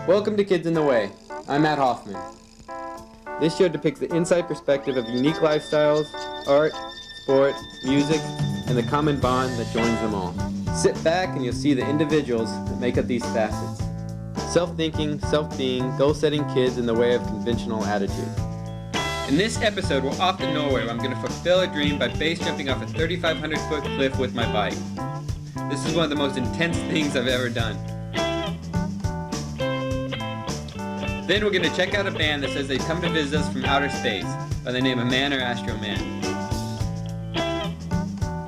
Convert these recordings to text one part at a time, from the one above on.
Welcome to Kids in the Way. I'm Mat Hoffman. This show depicts the inside perspective of unique lifestyles, art, sport, music, and the common bond that joins them all. Sit back and you'll see the individuals that make up these facets. Self-thinking, self-being, goal-setting kids in the way of conventional attitude. In this episode, we're off to Norway where I'm going to fulfill a dream by base jumping off a 3,500-foot cliff with my bike. This is one of the most intense things I've ever done. Then we're going to check out a band that says they've come to visit us from outer space by the name of Man or Astro Man.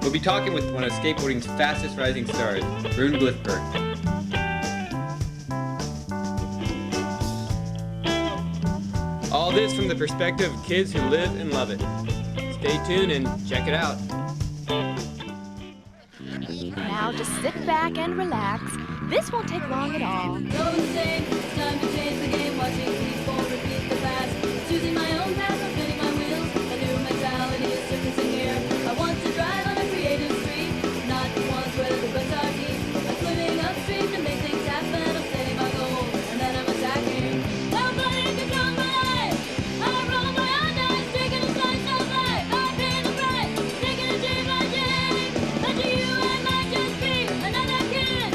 We'll be talking with one of skateboarding's fastest rising stars, Rune Glifberg. All this from the perspective of kids who live and love it. Stay tuned and check it out. Now just sit back and relax. This won't take long at all. It's time to change the game, watching people repeat the past. Choosing my own path, I'm spinning my wheels. A new mentality is surfacing here. I want to drive on a creative street, not the ones where the books are deep. I'm swimming upstream to make things happen. I'm setting my goals, and then I'm attacking. Nobody controls my life. I roll my own dice, taking a slice of life. I pay the price, taking it day by day. But to you, I might just be another kid.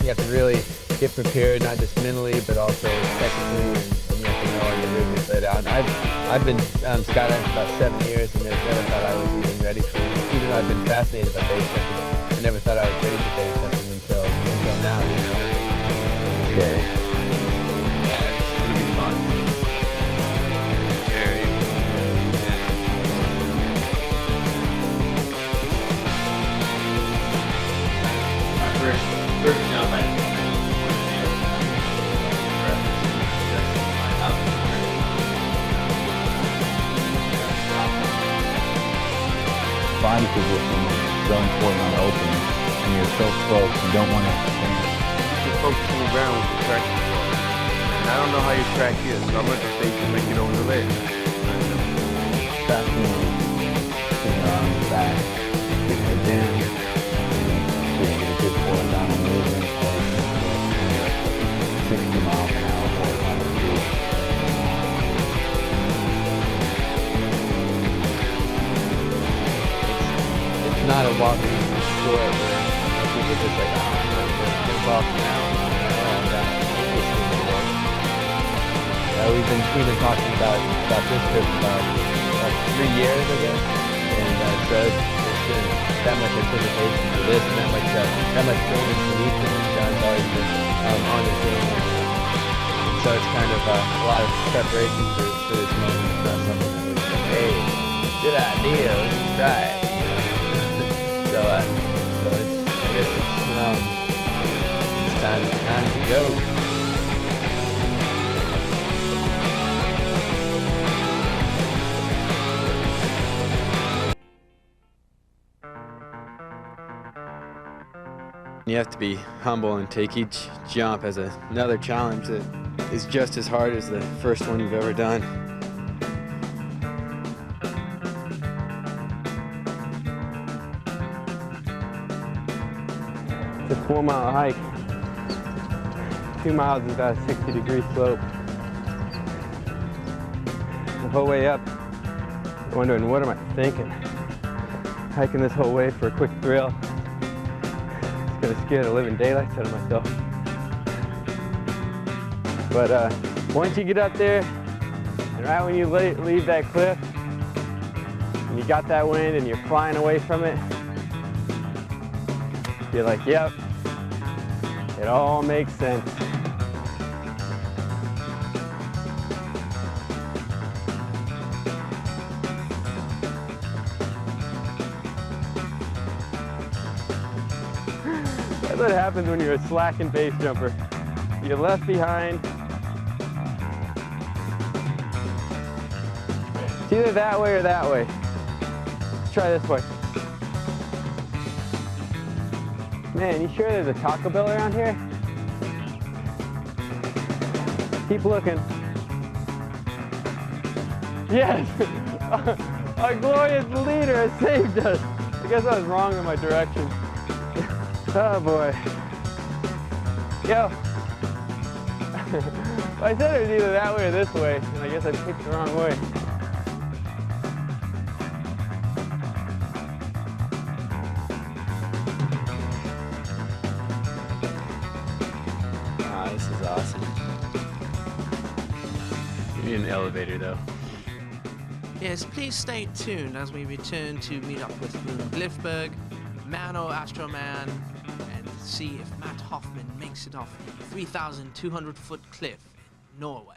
You have to really get prepared, not just mentally, but also technically, and you have to know all your movements laid out. I've been skydiving for about 7 years and never thought I was even ready for it. Even though I've been fascinated by base jumping, I never thought I was ready for base jumping until now. Okay. Yeah, it's going to be fun. Scary. First jump, I body position is so important on the open, and you're so close, you don't want to stand. Just focus on the ground with your track control. And I don't know how your track is, so I'm going to say you make it over the ledge. Fascinating. Putting your arms back, kicking it down, and get a good forward down and movement, 60 miles an hour horizontal speed. It's not a walking short where people just like, oh, I'm going to walk now. We've been talking about this trip about 3 years, I guess, and so it's been that much anticipation for this, and that much training for each of these guys always been on the team, and so it's kind of a lot of preparation for this moment. It's not something that was like, hey, good idea, let's try it. So it's, I guess it's time to go. You have to be humble and take each jump as another challenge that is just as hard as the first one you've ever done. It's a 4-mile hike. 2 miles is about a 60-degree slope. The whole way up, I'm wondering, what am I thinking? Hiking this whole way for a quick thrill. It's gonna scare the living daylights out of myself. But once you get up there, and right when you leave that cliff, and you got that wind and you're flying away from it, you're like, yep, it all makes sense. That's what happens when you're a slacking base jumper. You're left behind. It's either that way or that way. Let's try this way. Man, you sure there's a Taco Bell around here? Keep looking. Yes! Our glorious leader has saved us. I guess I was wrong in my direction. Oh boy. Yo. I said it was either that way or this way, and I guess I picked the wrong way. Wow, this is awesome. You need an elevator though. Yes, please stay tuned as we return to meet up with Glifberg, Mano Astroman, and see if Mat Hoffman makes it off the 3,200-foot cliff in Norway.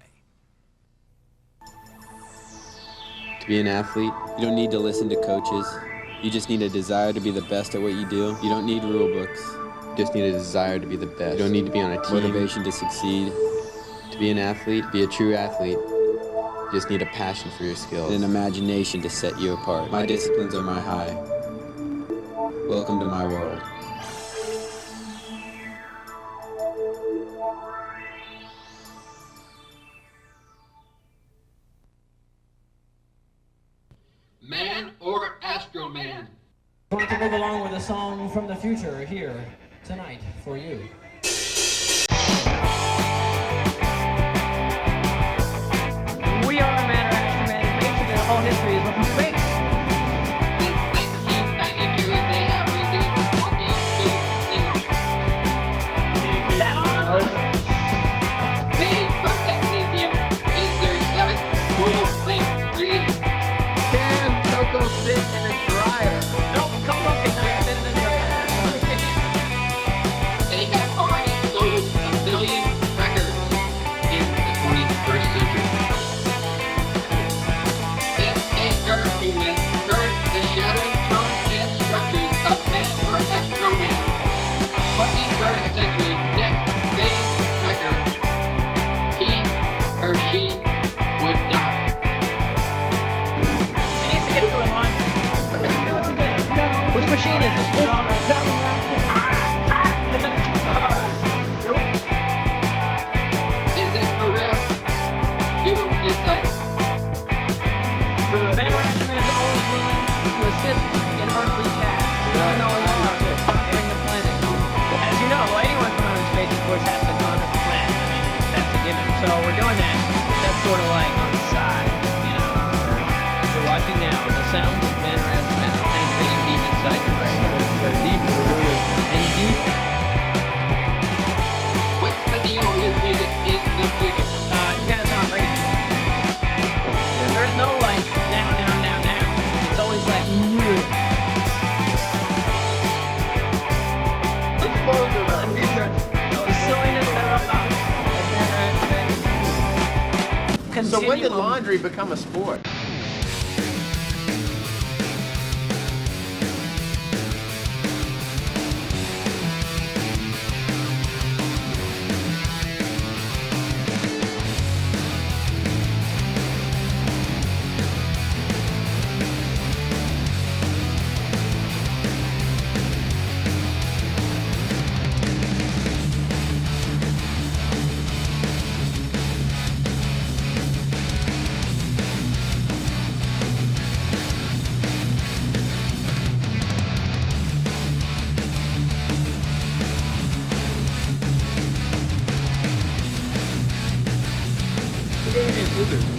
To be an athlete, you don't need to listen to coaches. You just need a desire to be the best at what you do. You don't need rule books. You just need a desire to be the best. You don't need to be on a team. Motivation to succeed. To be an athlete, be a true athlete. You just need a passion for your skills and an imagination to set you apart. My disciplines are my high. Welcome to my world. Man or Astro Man? Going to move along with a song from the future here tonight for you. We are a man or Astro Man who makes it their whole history is looking great. Since 1992, they have released 42 singles. Made from Technesium is their 7th full-length release. Can Coco sit in a dryer? Nope, Coco cannot sit in a dryer. They have already sold 1 billion records in the 21st century. This encouragement heard the shattering tone and structures of Man or Astro Man. 21st century next phase record. He or she would die. It needs to get going on. Which machine is this? Is it for real? You decide. Man or Astro Man is always willing to assist in earthly tasks. Even though it's not conquering the planet. As you know, anyone from outer space, of course, has to conquer the planet. I mean, that's a given. So we're doing that. That's sort of like on the side, you know. You're watching now the sounds of Man or Astro Man penetrating deep inside your brain. They're deep, and deep. What's the deal with music in the future? You gotta sound right. There's no like now. It's always like So when did laundry become a sport?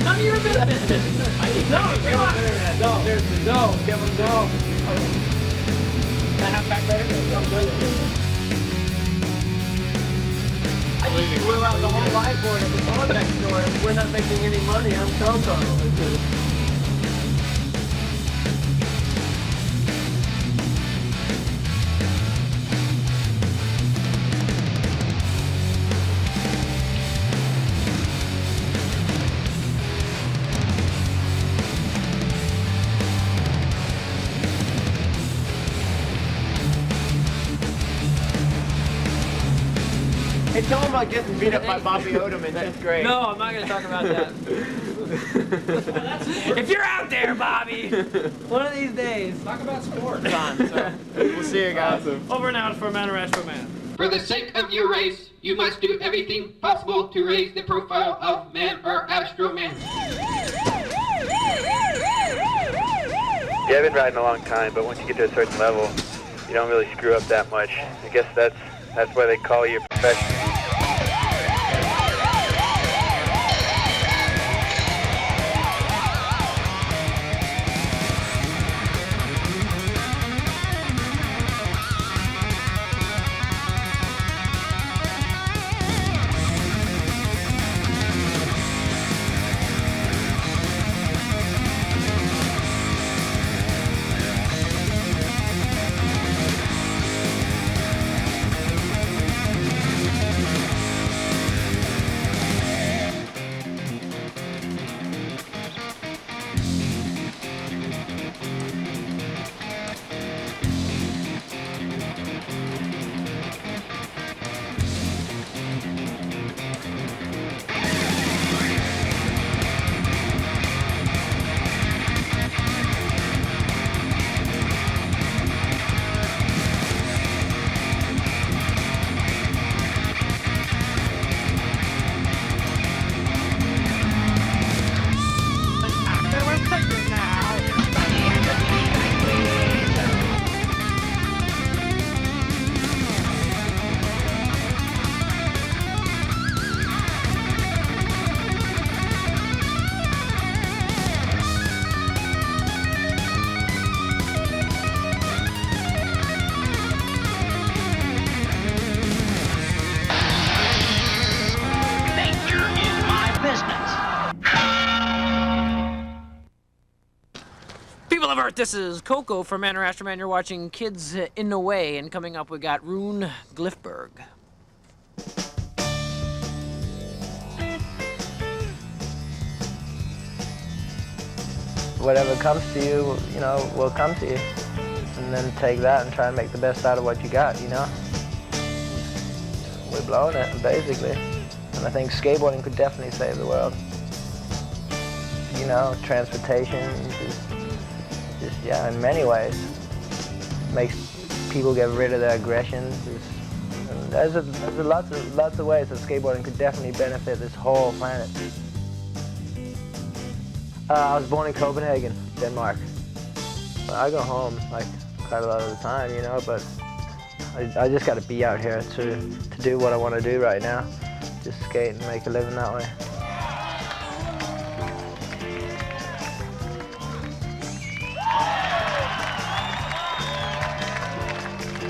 none of your business. No, come on. No, Kevin, no. I just blew out the whole live board of the phone next door. If we're not making any money, I'm Coco. Hey, tell him about getting beat up by Bobby Odom in 5th grade. No, I'm not going to talk about that. If you're out there, Bobby, one of these days, talk about sports. We'll see you guys. Over and out for Man or Astro Man. For the sake of your race, you must do everything possible to raise the profile of Man or Astro Man. Yeah, I've been riding a long time, but once you get to a certain level, you don't really screw up that much. I guess that's why they call you a professional. People of Earth, this is Coco from Man or Astroman. You're watching Kids in the Way, and coming up we got Rune Glifberg. Whatever comes to you, you know, will come to you. And then take that and try and make the best out of what you got, you know? We're blowing it, basically. And I think skateboarding could definitely save the world. You know, transportation, just yeah, in many ways. Makes people get rid of their aggression. There's lots of ways that skateboarding could definitely benefit this whole planet. I was born in Copenhagen, Denmark. I go home like quite a lot of the time, you know, but I just got to be out here to do what I want to do right now. Just skate and make a living that way.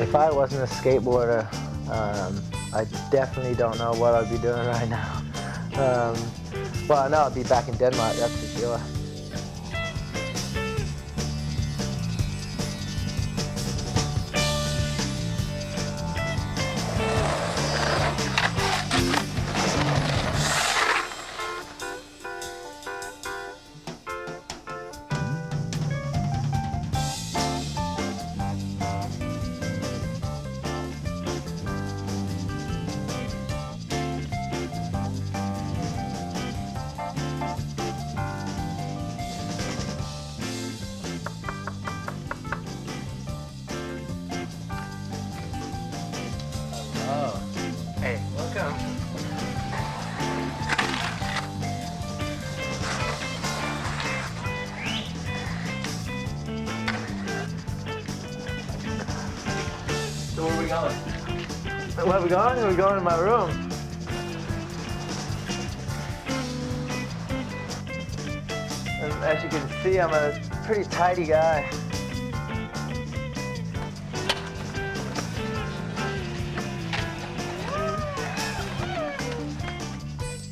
If I wasn't a skateboarder, I definitely don't know what I'd be doing right now. Well, I know I'd be back in Denmark, that's for sure. So where are we going? Where are we going? We're going to my room. And as you can see, I'm a pretty tidy guy.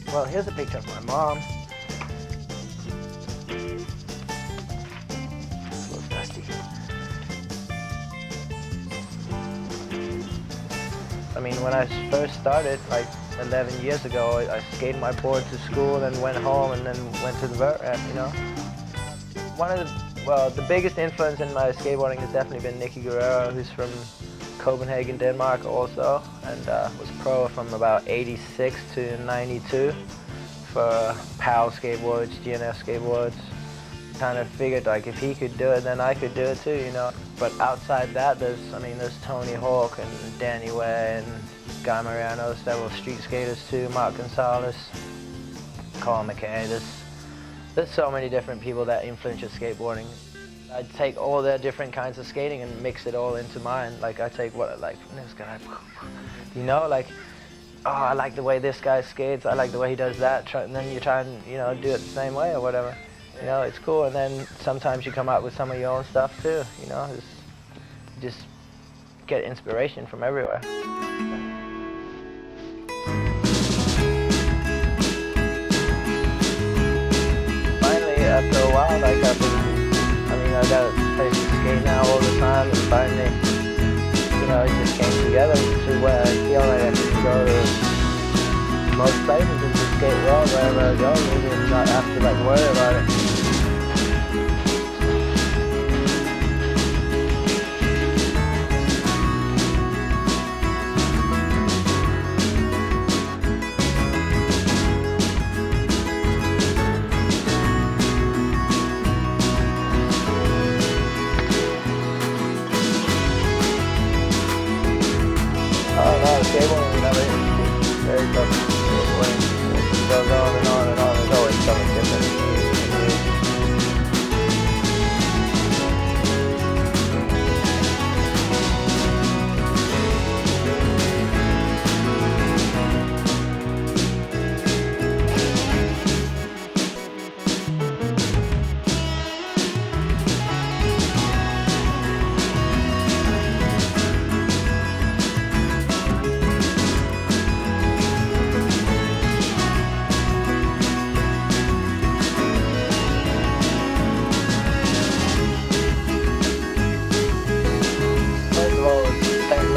Well, here's a picture of my mom. It's a little dusty. I mean, when I first started, like 11 years ago, I skated my board to school, then went home, and then went to the vert ramp, you know. The biggest influence in my skateboarding has definitely been Nicky Guerrero, who's from Copenhagen, Denmark also, and was pro from about 86 to 92 for PAL skateboards, GNF skateboards. Kind of figured like if he could do it, then I could do it too, you know. But outside that, there's Tony Hawk and Danny Way and Guy Mariano, several street skaters too, Mark Gonzalez, Colin McKay. There's so many different people that influence your skateboarding. I take all their different kinds of skating and mix it all into mine. Like I take what I like from this guy, you know, like, oh, I like the way this guy skates, I like the way he does that, and then you try and, you know, do it the same way or whatever. You know, it's cool, and then sometimes you come up with some of your own stuff too, you know, just get inspiration from everywhere. Finally, after a while, like I got a place to skate now all the time, and finally, you know, it just came together to where I feel like I can go to most places and just skate well wherever I go, maybe, and not have to like worry about it. Skateboarding, it's very tough. It goes on and on and on. There's always something different.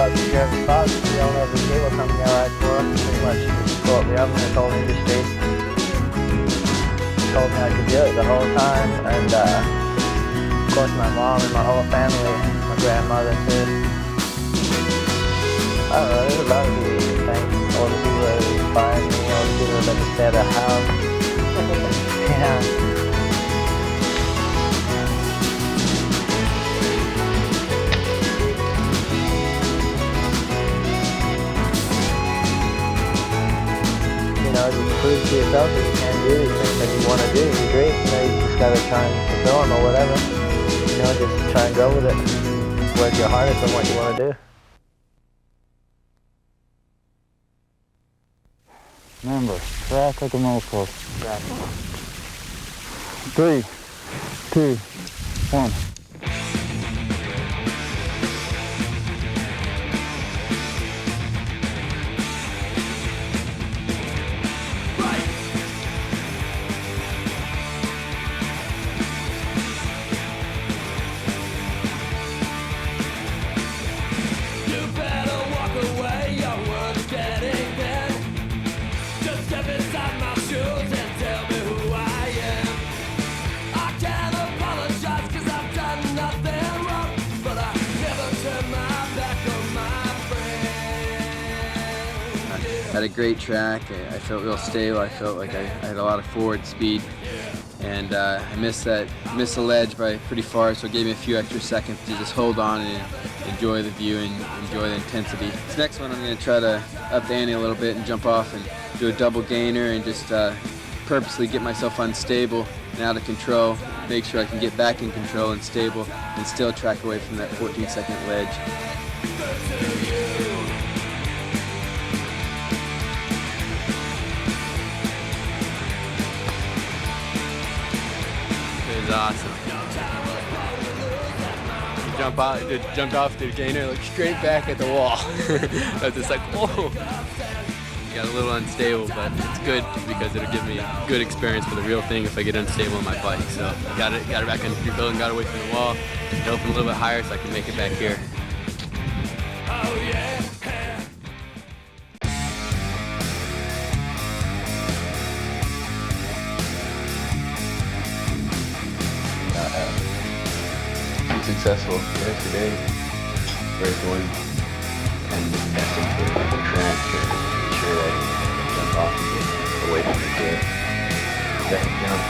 BMX Parts, the owner of the cable company I ride for, pretty much brought me up in this whole industry. Told me I could do it the whole time, and of course my mom and my whole family, my grandmother too. I don't know, there's a lot of people you can thank. All the people that inspired me, all the people that let me stay at their house. Yeah. Just prove to yourself that you can do these things that you want to do. You're great. You know, you just gotta try and fulfill them or whatever. You know, just try and go with it. Work your hardest on what you want to do. Remember, track like a mofo. 3, 2, 1. Had a great track. I felt real stable. I felt like I had a lot of forward speed, and I missed the ledge by pretty far, so it gave me a few extra seconds to just hold on and enjoy the view and enjoy the intensity. This next one I'm going to try to up the ante a little bit and jump off and do a double gainer and just purposely get myself unstable and out of control, make sure I can get back in control and stable and still track away from that 14-second ledge. Awesome. Jumped off the gainer, looked straight back at the wall. I was just like, whoa. Got a little unstable, but it's good because it'll give me a good experience for the real thing if I get unstable on my bike. So got it back under control and got away from the wall. It opened a little bit higher so I can make it back here. Oh yeah. Successful yesterday. First one, and testing for the track to make sure that I can jump off and get away from the kid. Second jump,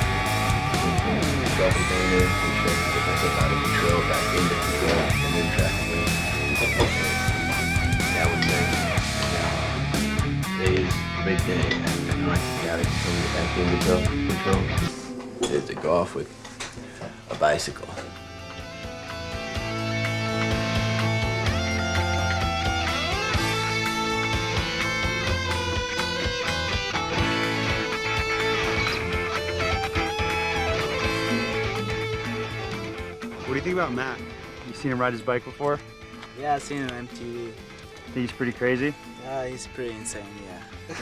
double gainer, make sure I can get myself out of control, back into control, and then track away. That was nice. Today's a big day. I got it, so get back into control. Is to go off with a bicycle. about Matt? You seen him ride his bike before? Yeah, I've seen him on MTV. Think he's pretty crazy? Yeah, he's pretty insane, yeah.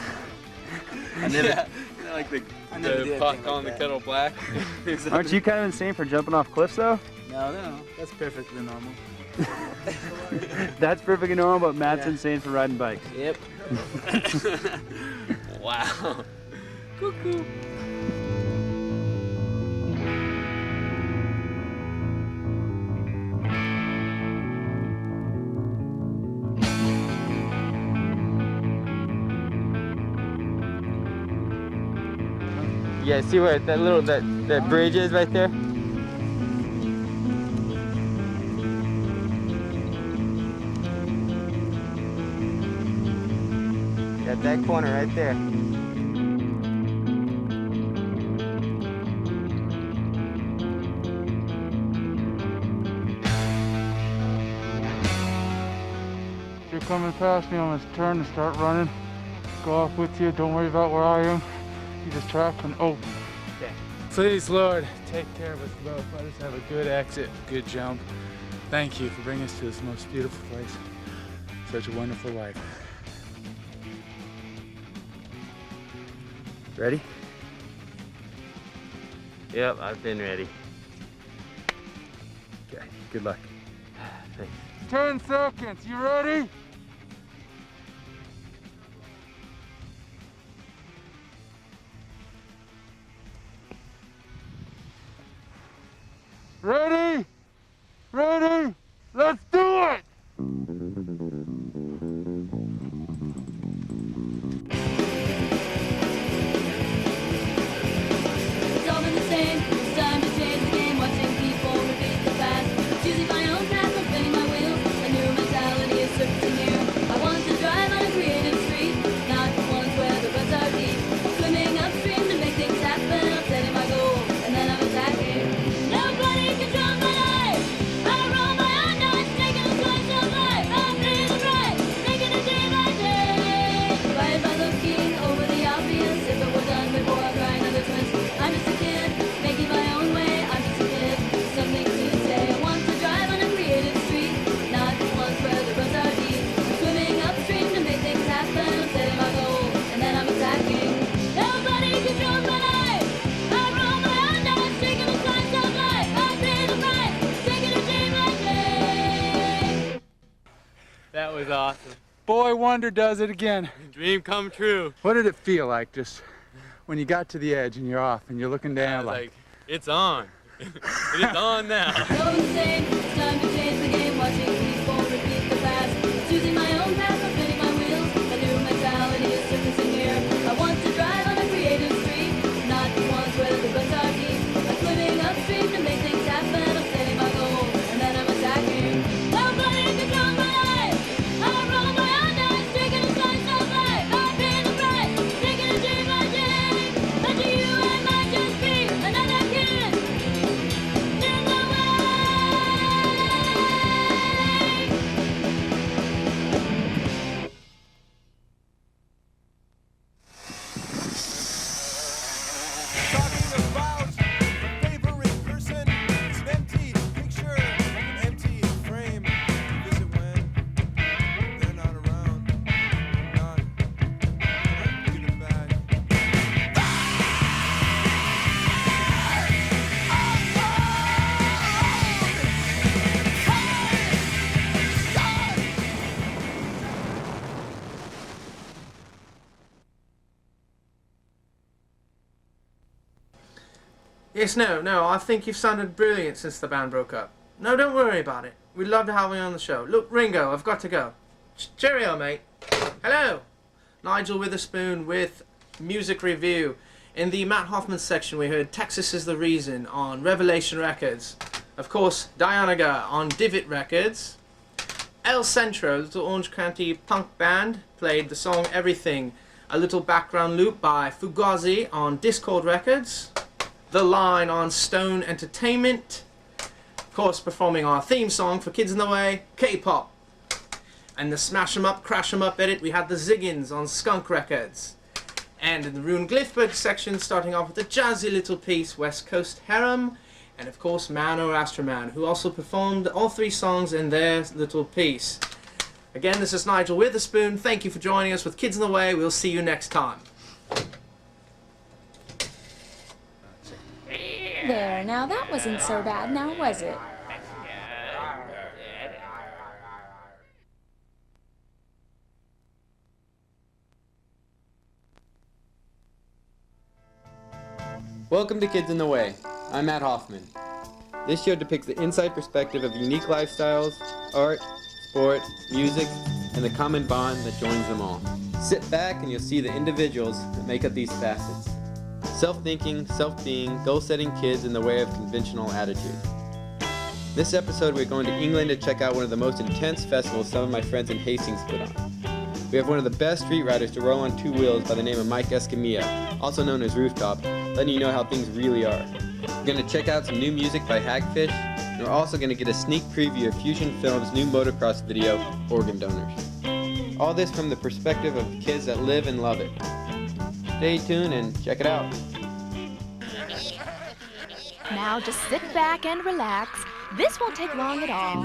I never, like the pot calling the kettle black. Aren't you kind of insane for jumping off cliffs though? No, that's perfectly normal. That's perfectly normal, but Matt's insane for riding bikes. Yep. Wow. Cuckoo. Yeah, see where that bridge is right there? Got that corner right there. If you're coming past me on this turn and start running, go off with you. Don't worry about where I am. You just track and open. Okay. Please, Lord, take care of us both. Let us have a good exit, good jump. Thank you for bringing us to this most beautiful place. Such a wonderful life. Ready? Yep, I've been ready. Okay, good luck. Thanks. 10 seconds, you ready? Ready? Ready? Let's do it! It's all been the same. It's time to change the game. Watching people repeat the past. Choosing my own path, I'm spinning my wheels. A new mentality is surfacing here. I want to drive on a creative street, not ones where the ruts are deep. Swimming upstream to make things happen. I'm setting my goal, and then I'm attacking. Nobody controls my life. I roll my own dice, taking a slice of life. I'm breathing right, taking it day by day. Right by looking over the obvious. If it were done before I try another twist, I'm just a kid, making my own way. I'm just a kid, something to say. I want to drive on a creative street, not ones where the roads are deep. Swimming upstream to make things happen. I'm setting my goal, and then I'm attacking. Nobody controls my life. I roll my own dice, taking a slice of life. I'm breathing right, taking it day by day. That was awesome. Boy Wonder does it again. Dream come true. What did it feel like just when you got to the edge and you're off and you're looking down Like, it's on. It is on now. All the same, it's time to change the game. Watching people repeat the past. Choosing my own path, I'm spinning my wheels. A new mentality is surfacing here. I want to drive on a creative street, not the ones where the ruts are deep. I'm swimming upstream to make things happen. I'm setting my goal, and then I'm attacking. Nobody controls my life. I roll my own dice, taking a slice of life. I'm breathing right, taking it day by day. But to you, I might just be another kid. In the way. Yes, no, I think you've sounded brilliant since the band broke up. No, don't worry about it. We'd love to have you on the show. Look, Ringo, I've got to go. Cheerio, mate. Hello. Nigel Witherspoon with Music Review. In the Mat Hoffman section, we heard Texas is the Reason on Revelation Records. Of course, Dianaga on Divot Records. El Centro, little Orange County punk band, played the song Everything. A little background loop by Fugazi on Discord Records. The Line on Stone Entertainment. Of course, performing our theme song for Kids in the Way, K-pop. And the Smash 'em Up, Crash 'em Up edit, we had the Ziggins on Skunk Records. And in the Rune Glifberg section, starting off with a jazzy little piece, West Coast Harem. and of course Mano Astroman, who also performed all 3 songs in their little piece. Again, this is Nigel Witherspoon. Thank you for joining us with Kids in the Way. We'll see you next time. There, now that wasn't so bad, now was it? Welcome to Kids in the Way. I'm Mat Hoffman. This show depicts the inside perspective of unique lifestyles, art, sport, music, and the common bond that joins them all. Sit back and you'll see the individuals that make up these facets. Self-thinking, self-being, goal-setting kids in the way of conventional attitude. This episode we're going to England to check out one of the most intense festivals some of my friends in Hastings put on. We have one of the best street riders to roll on 2 wheels by the name of Mike Escamilla, also known as Rooftop, letting you know how things really are. We're going to check out some new music by Hagfish, and we're also going to get a sneak preview of Fusion Films' new motocross video, Organ Donors. All this from the perspective of kids that live and love it. Stay tuned and check it out. Now just sit back and relax. This won't take long at all.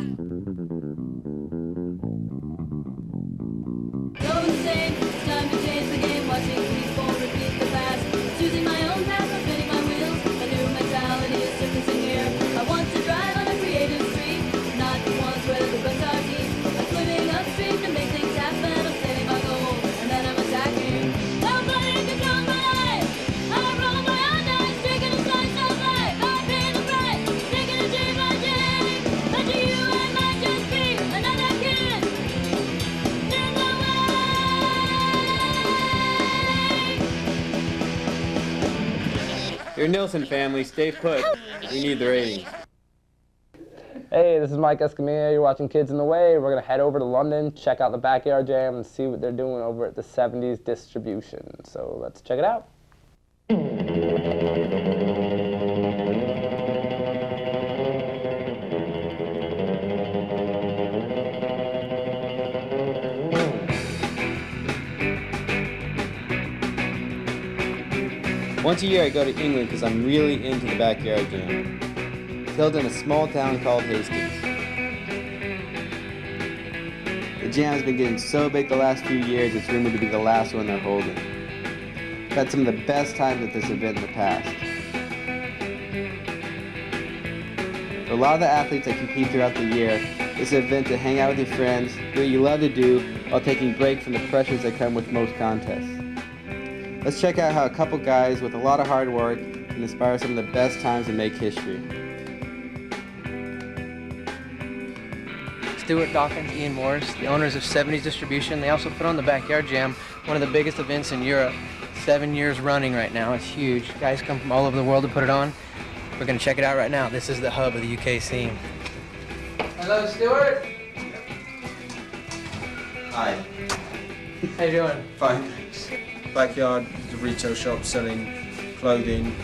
So insane, it's time to change the game. Watching people repeat the past. Choosing my own path, I'm fitting my wheels. A new mentality is surfacing here. I want to drive on a creative street, not the ones where the books are deep. I'm swimming upstream to make things happen. I'm setting my goals, and then I'm attacking. Nobody controls my life. I roll my own dice, taking a slice of life. I pay the price, taking a day by day. But to you, I might just be another kid. Your Nilsson family, stay put. We need the ratings. Hey, this is Mike Escamilla. You're watching Kids in the Way. We're going to head over to London, check out the Backyard Jam, and see what they're doing over at the 70s distribution. So let's check it out. Once a year I go to England because I'm really into the Backyard Jam. It's held in a small town called Hastings. The jam has been getting so big the last few years it's rumored to be the last one they're holding. I've had some of the best times at this event in the past. For a lot of the athletes that compete throughout the year, this is an event to hang out with your friends, do what you love to do, while taking a break from the pressures that come with most contests. Let's check out how a couple guys with a lot of hard work can inspire some of the best times and make history. Stuart Dawkins, Ian Morris, the owners of 70s Distribution. They also put on the Backyard Jam, one of the biggest events in Europe. 7 years running right now. It's huge. Guys come from all over the world to put it on. We're going to check it out right now. This is the hub of the UK scene. Hello, Stuart. Hi. How you doing? Fine. Backyard is a retail shop selling clothing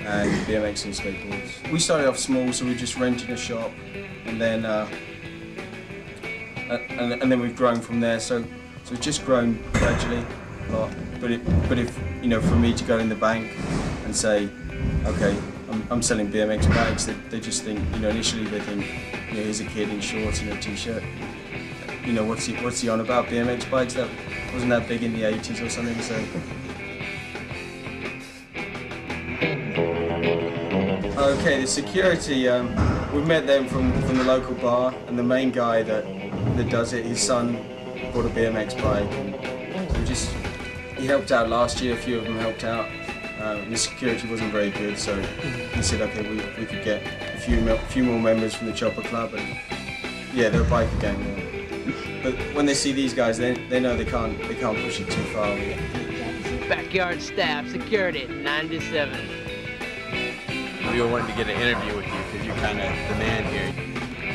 and BMX and skateboards. We started off small, so we just rented a shop, and then we've grown from there. So it's just grown gradually a lot. But if you know, for me to go in the bank and say, okay, I'm selling BMX bikes, they just think, you know, initially they think, you know, here's a kid in shorts and a t-shirt. You know, what's he on about? BMX bikes? That wasn't that big in the 80s or something. So okay, the security. We met them from the local bar, and the main guy that does it, his son bought a BMX bike. And he helped out last year. A few of them helped out. The security wasn't very good, so he said, okay, we could get a few more members from the Chopper Club, and yeah, they're a biker gang. Yeah. But when they see these guys, they know they can't push it too far. Backyard staff, security, 9 to 7. We were wanting to get an interview with you because you're kind of the man here.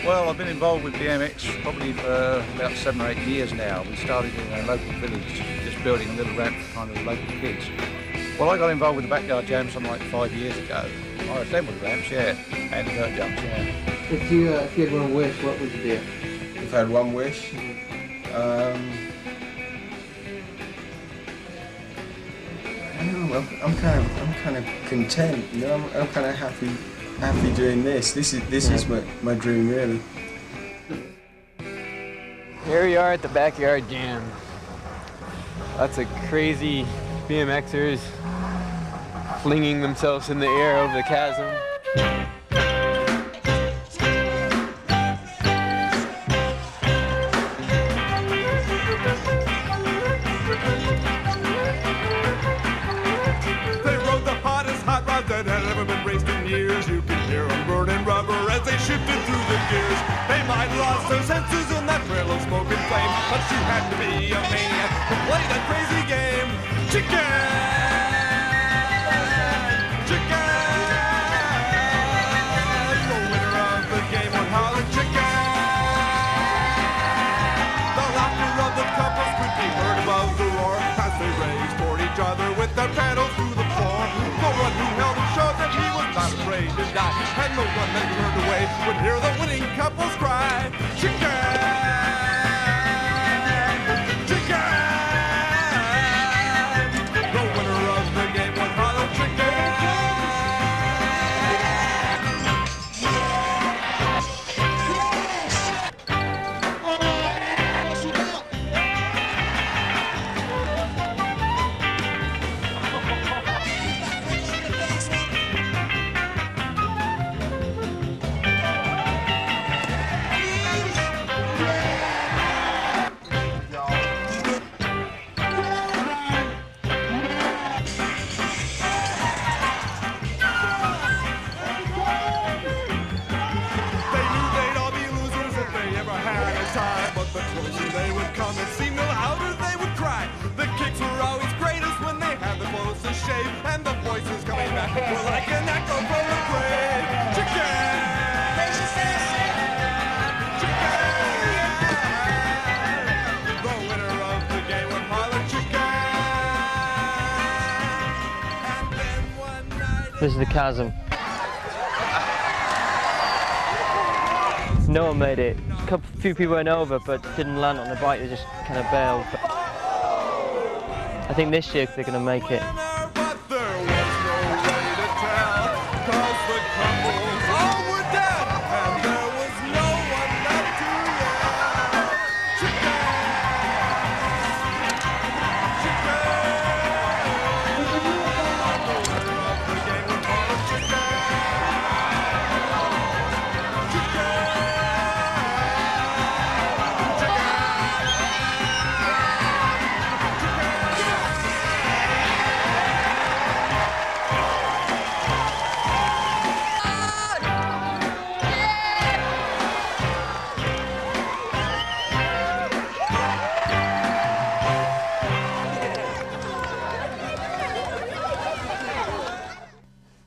Well, I've been involved with BMX probably for about 7 or 8 years now. We started in a local village, just building a little ramp for kind of local kids. Well, I got involved with the Backyard Jam something like 5 years ago. I assembled ramps, yeah, and dirt jumps, yeah. If you had one wish, what would you do? If I had one wish, I don't know. I'm kind of content. You know, I'm kind of happy happy doing this. This is my dream, really. Here we are at the backyard jam. Lots of crazy BMXers flinging themselves in the air over the chasm. They rode the hottest hot rods that had ever been raced in years. You could hear them burning rubber as they shifted through the gears. They might have lost their senses in that trail of smoke and flame, but you had to be a maniac to play that crazy game. Chicken! With their pedals to the floor. The one who held and showed that he was not afraid to die, and the one that turned away would hear the winning couples cry. Chicken! Chicken! The winner of the game was Hollow This is the chasm. No one made it. A few people went over, but didn't land on the bike. They just kind of bailed. But I think this year they're going to make it.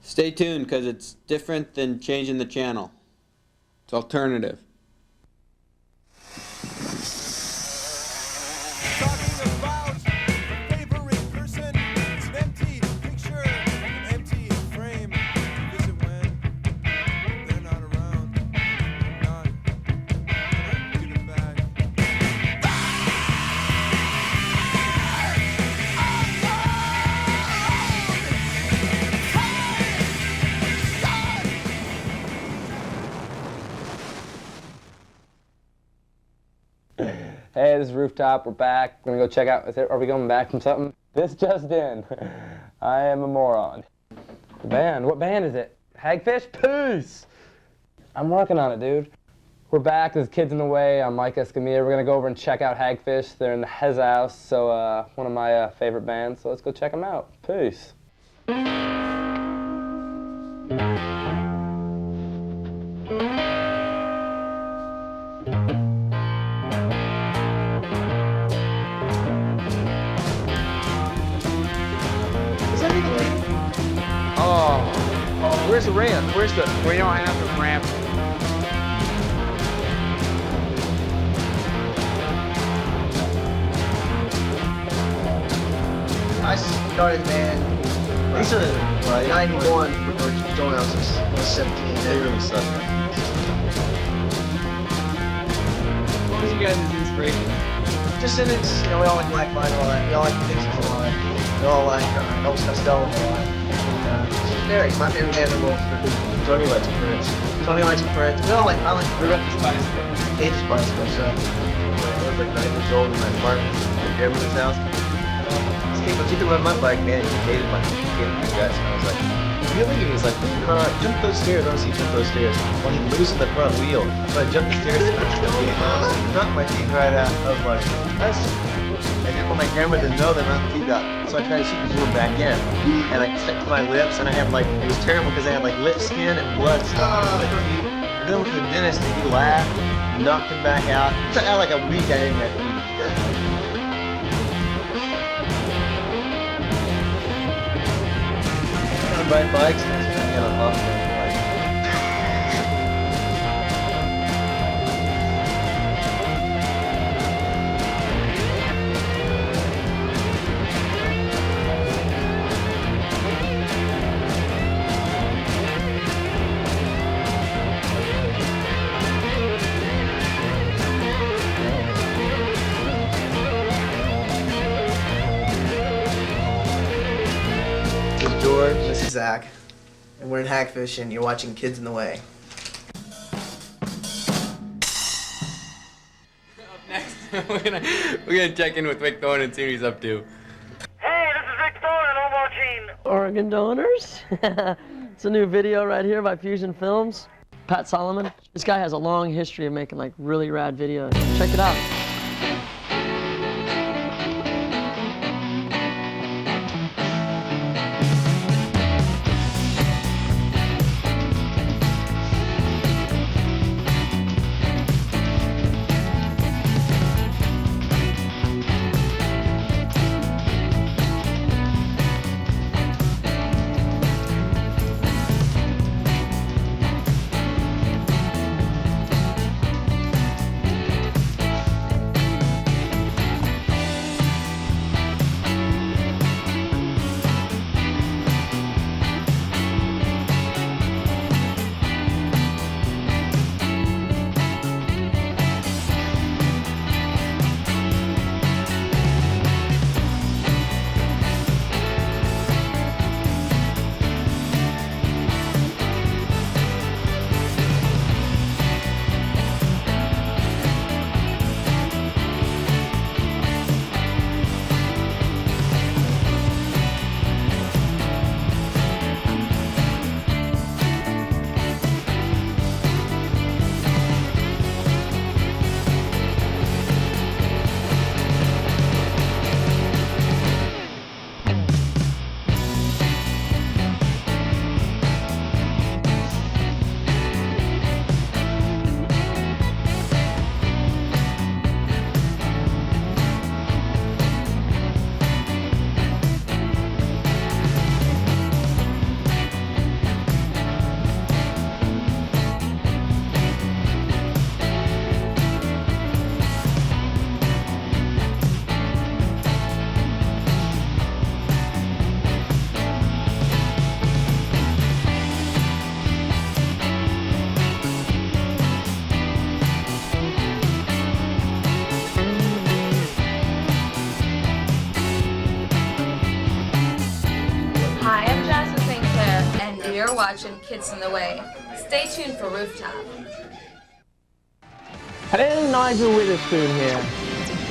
Stay tuned, because it's different than changing the channel. It's alternative. Hey, this is Rooftop. We're back. We're gonna go check out. Are we going back from something? This just in. I am a moron. The band. What band is it? Hagfish? Peace! I'm working on it, dude. We're back. There's Kids in the Way. I'm Mike Escamilla. We're gonna go over and check out Hagfish. They're in the Hez House, so one of my favorite bands. So let's go check them out. Peace. Where's the ramp? We don't have a ramp. I started band in 91 when I was 17. They really suck. What was you guys' inspiration? Just in it's, we all like Black Vinyl a lot. We all like the Pixies a lot. We all like Elvis Costello a lot. Very, my favorite band in the world for Tony likes Prince. Tony likes Prince. We all like, I got this bicycle. I hate this bicycle, so. I was like 9 years old in my apartment, my grandmother's house. But you can ride my bike, man. He hated my guys. And I was like, really? He was like, jump those stairs. I don't see you jump those stairs. Well, he loosened the front wheel. So I jumped the stairs and I knocked my teeth right out. I was like, that's. I didn't want my grandmother to know that I knocked the teeth out. So I tried to shoot the glue back in. And I stuck to my lips and I had like, it was terrible because I had like lip skin and blood stuck to my teeth. And then went to the dentist and he laughed, knocked him back out. So out like a week I didn't get ride bikes, that's when I got a Hoffman. This is Zach, and we're in Hackfish, and you're watching Kids in the Way. Up next, we're gonna check in with Rick Thorne and see what he's up to. Hey, this is Rick Thorne, and I'm watching Oregon Donors. It's a new video right here by Fusion Films. Pat Solomon. This guy has a long history of making like really rad videos. Check it out. You're watching Kids in the Way. Stay tuned for Rooftop. Hello, Nigel Witherspoon here.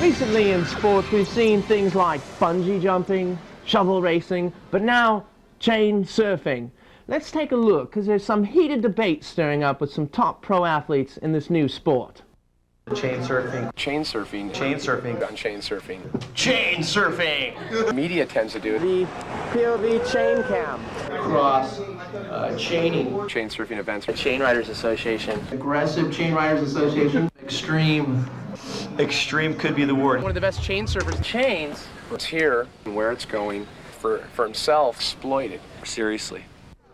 Recently in sports we've seen things like bungee jumping, shovel racing, but now chain surfing. Let's take a look, because there's some heated debate stirring up with some top pro athletes in this new sport. Chain surfing. Chain surfing. Chain surfing. On chain surfing. Chain surfing! Media tends to do it. The POV chain cam. Cross. Chaining. Chain surfing events. The Chain Riders Association. Aggressive Chain Riders Association. Extreme. Extreme could be the word. One of the best chain surfers. Chains. It's here and where it's going for himself exploited. Seriously.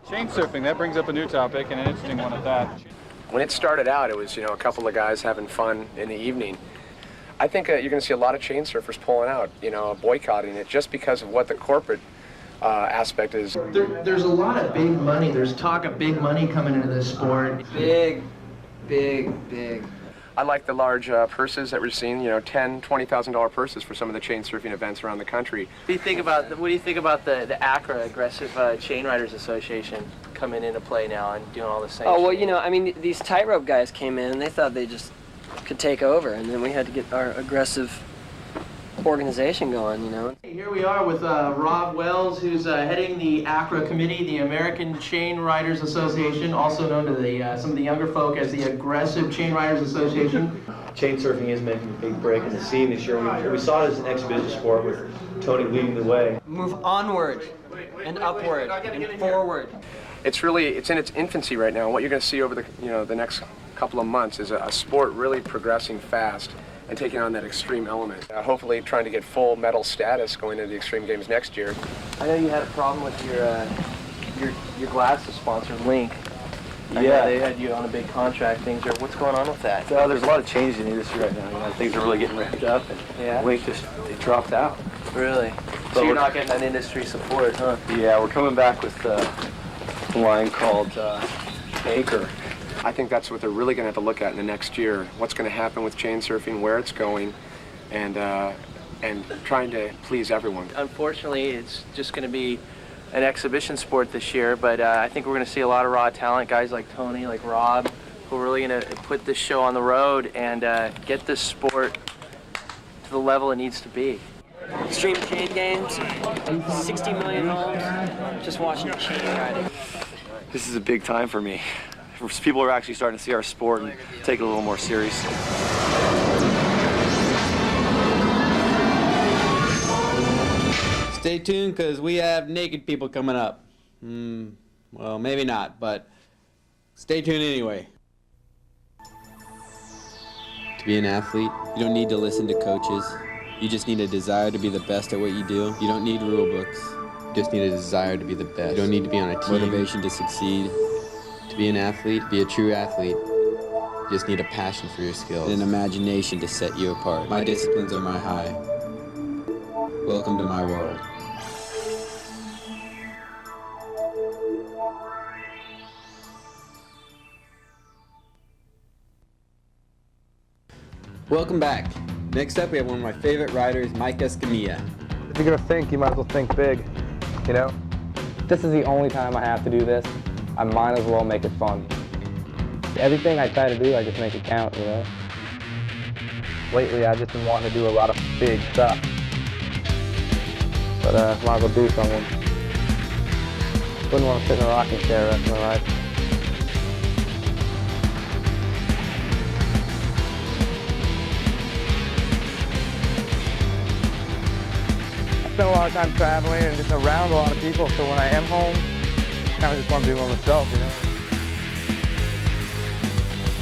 Chain surfing, that brings up a new topic and an interesting one at that. When it started out, it was, a couple of guys having fun in the evening. I think you're going to see a lot of chain surfers pulling out, boycotting it just because of what the corporate aspect is. There's a lot of big money. There's talk of big money coming into this sport. Big. I like the large purses that we're seeing, $10,000, $20,000 purses for some of the chain surfing events around the country. What do you think about the ACRA, Aggressive Chain Riders Association? coming into play now and doing all the same. Oh, well, you know, I mean, these tightrope guys came in and they thought they just could take over, and then we had to get our aggressive organization going, you know. Here we are with Rob Wells, who's heading the ACRA committee, the American Chain Riders Association, also known to some of the younger folk as the Aggressive Chain Riders Association. Chain surfing is making a big break in the scene this year. We saw it as an exhibition sport with Tony leading the way. Move onward and upward and forward. It's in its infancy right now. What you're going to see over the next couple of months is a sport really progressing fast and taking on that extreme element. Hopefully trying to get full medal status going into the Extreme Games next year. I know you had a problem with your glasses sponsor, Link. Yeah. They had you on a big contract. What's going on with that? So there's a lot of changes in the industry right now. You know, things are really getting ramped up, and Link they dropped out. Really? So you're not getting that industry support, huh? Yeah, we're coming back with a line called Anchor. I think that's what they're really going to have to look at in the next year. What's going to happen with chain surfing, where it's going, and trying to please everyone. Unfortunately, it's just going to be an exhibition sport this year, but I think we're going to see a lot of raw talent, guys like Tony, like Rob, who are really going to put this show on the road and get this sport to the level it needs to be. Extreme chain games, 60 million homes, just watching chain riding. This is a big time for me. People are actually starting to see our sport and take it a little more seriously. Stay tuned, because we have naked people coming up. Well, maybe not, but stay tuned anyway. To be an athlete, you don't need to listen to coaches. You just need a desire to be the best at what you do. You don't need rule books. You just need a desire to be the best. You don't need to be on a team. Motivation to succeed. To be an athlete, be a true athlete, you just need a passion for your skills and an imagination to set you apart. My disciplines are my high. Welcome to my world. Welcome back. Next up, we have one of my favorite riders, Mike Escamilla. If you're gonna think, you might as well think big, you know? This is the only time I have to do this. I might as well make it fun. Everything I try to do, I just make it count, you know? Lately, I've just been wanting to do a lot of big stuff. But might as well do something. Wouldn't want to sit in a rocking chair the rest of my life. I spend a lot of time traveling and just around a lot of people, so when I am home, I kind of just want to do it myself, you know?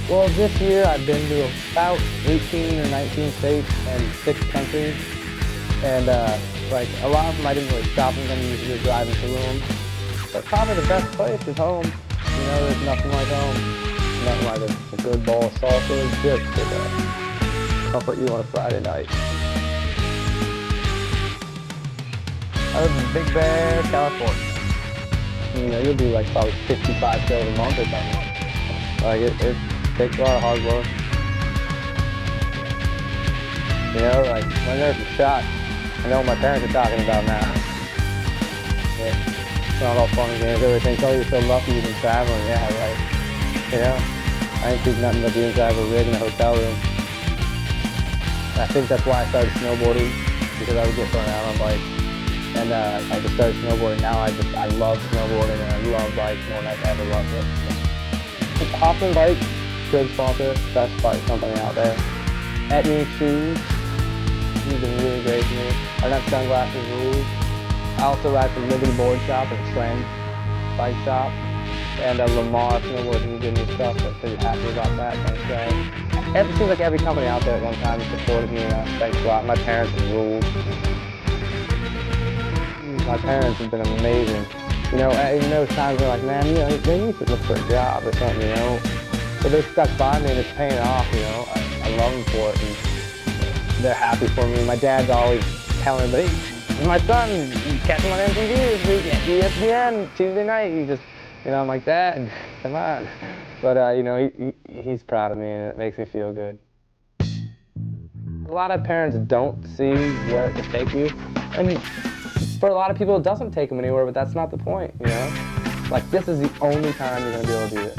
Well, this year I've been to about 18 or 19 states and 6 countries. And like a lot of them I didn't really stop in them, usually driving to them. But probably the best place is home. You know, there's nothing like home. Nothing like a good bowl of salsa, just to comfort you on a Friday night. I live in Big Bear, California. You know, you'll do like probably 55 shows a month or something. Like it takes a lot of hard work. You know, like when there's a shot, I know what my parents are talking about now. It's not all fun and games. Everybody thinks, oh, you're so lucky you've been traveling. Yeah, right. You know, I ain't think nothing but being inside of a rig in a hotel room. And I think that's why I started snowboarding, because I would get thrown out on bikes. And I just started snowboarding. Now I love snowboarding and I love bikes more than I've ever loved it. It's Hoffman Bikes, good sponsor, best bike company out there. Etney Shoes, he's been really great to me. I got sunglasses rules. I also ride for Liberty Board Shop and Trend Bike Shop. And Lamar Snowboard, he's giving me stuff, so I'm pretty happy about that, thanks guys. It seems like every company out there at one time has supported me, and thanks a lot. My parents have ruled. My parents have been amazing. You know, in those times they're like, man, you know, maybe you should look for a job or something, you know. But they stuck by me and it's paying off, you know. I love them for it and they're happy for me. My dad's always telling me, hey, my son, you catch him on MTV this week at ESPN Tuesday night. He just, you know, I'm like, Dad, come on. But, you know, he's proud of me and it makes me feel good. A lot of parents don't see where it can take you. And for a lot of people, it doesn't take them anywhere, but that's not the point, you know? Like, this is the only time you're gonna be able to do this.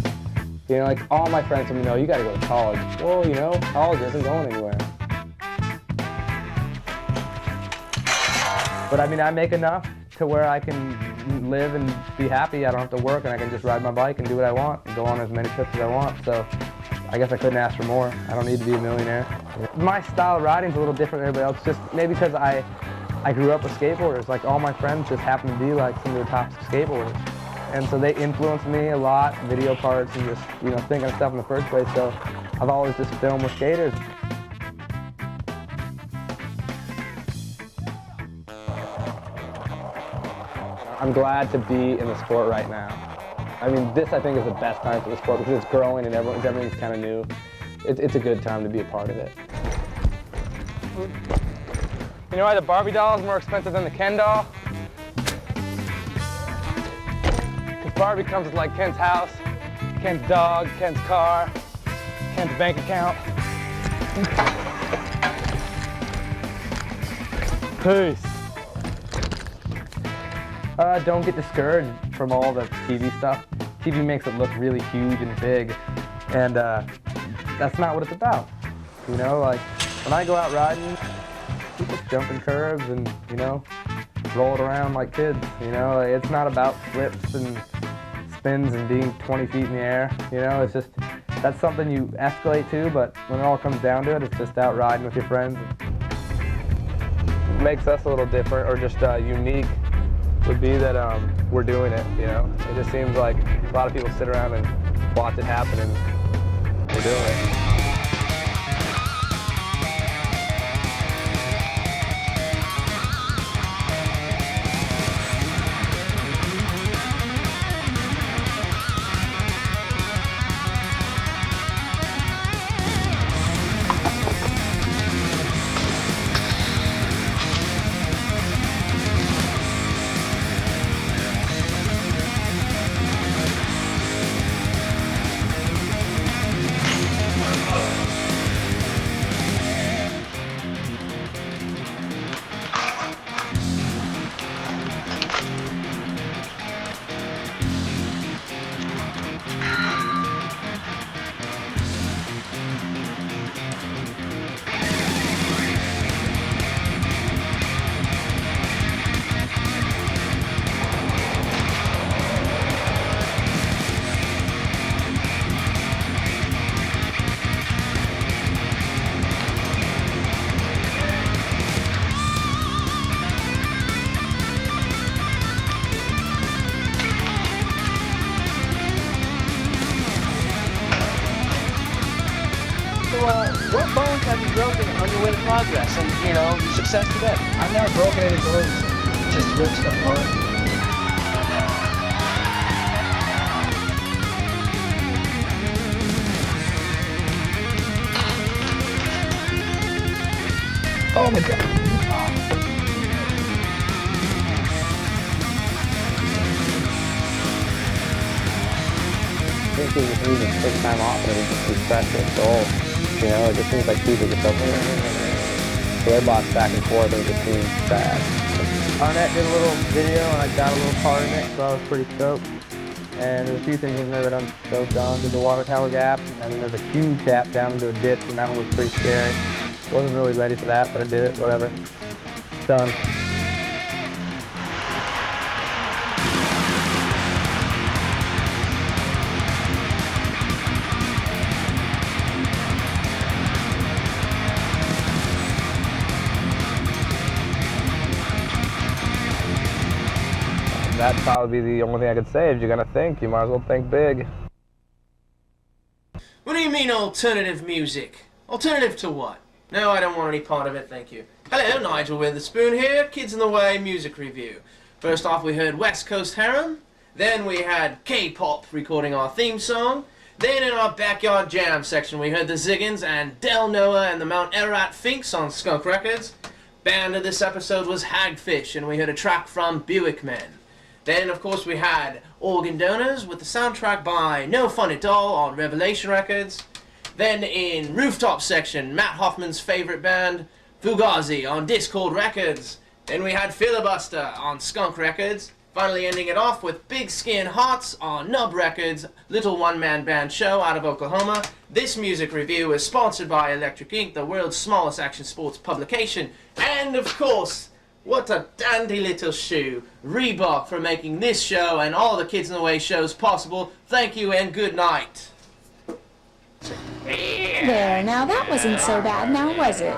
You know, like, all my friends told me, no, you gotta go to college. Well, you know, college isn't going anywhere. But I mean, I make enough to where I can live and be happy. I don't have to work, and I can just ride my bike and do what I want and go on as many trips as I want. So I guess I couldn't ask for more. I don't need to be a millionaire. My style of riding is a little different than everybody else, just maybe because I grew up with skateboarders. Like, all my friends just happen to be like some of the top skateboarders. And so they influenced me a lot, video parts and just, you know, thinking of stuff in the first place. So I've always just filmed with skaters. I'm glad to be in the sport right now. I mean, this I think is the best time for the sport because it's growing and everything's kind of new. It's a good time to be a part of it. You know why the Barbie doll is more expensive than the Ken doll? Because Barbie comes with like Ken's house, Ken's dog, Ken's car, Ken's bank account. Peace. Don't get discouraged from all the TV stuff. TV makes it look really huge and big, and that's not what it's about. You know, like, when I go out riding, we just jumping curves and, you know, roll it around like kids, you know? Like, it's not about flips and spins and being 20 feet in the air, you know? It's just, that's something you escalate to, but when it all comes down to it, it's just out riding with your friends. What makes us a little different, or just unique, would be that we're doing it, you know? It just seems like a lot of people sit around and watch it happen, and we're doing it. What bones have you broken on your way to progress and, you know, success today? I've never broken any bones, just ripped stuff apart. Oh my God. I think you just need to take time off and just refresh your soul. You know, it just seems like people just don't robots back and forth, and it just seems bad. Arnett did a little video and I got a little part in it, so I was pretty stoked. And there's a few things in there that I'm stoked on. There's a water tower gap, and then there's a huge tap down into a ditch, and that one was pretty scary. Wasn't really ready for that, but I did it, whatever. Done. That'd probably be the only thing I could say. If you're gonna think, you might as well think big. What do you mean alternative music? Alternative to what? No, I don't want any part of it, thank you. Hello, Nigel Witherspoon here, Kids in the Way music review. First off, we heard West Coast Harem. Then we had K-pop recording our theme song. Then in our Backyard Jam section, we heard the Ziggins and Del Noah and the Mount Ararat Finks on Skunk Records. Band of this episode was Hagfish, and we heard a track from Buick Men. Then, of course, we had Organ Donors with the soundtrack by No Fun at All on Revelation Records. Then in Rooftop section, Mat Hoffman's favorite band, Fugazi on Discord Records. Then we had Filibuster on Skunk Records. Finally ending it off with Big Skin Hearts on Nub Records, little one-man band show out of Oklahoma. This music review is sponsored by Electric Inc., the world's smallest action sports publication. And of course, what a dandy little shoe, Reebok, for making this show and all the Kids in the Way shows possible. Thank you and good night. There, now that wasn't so bad, now was it?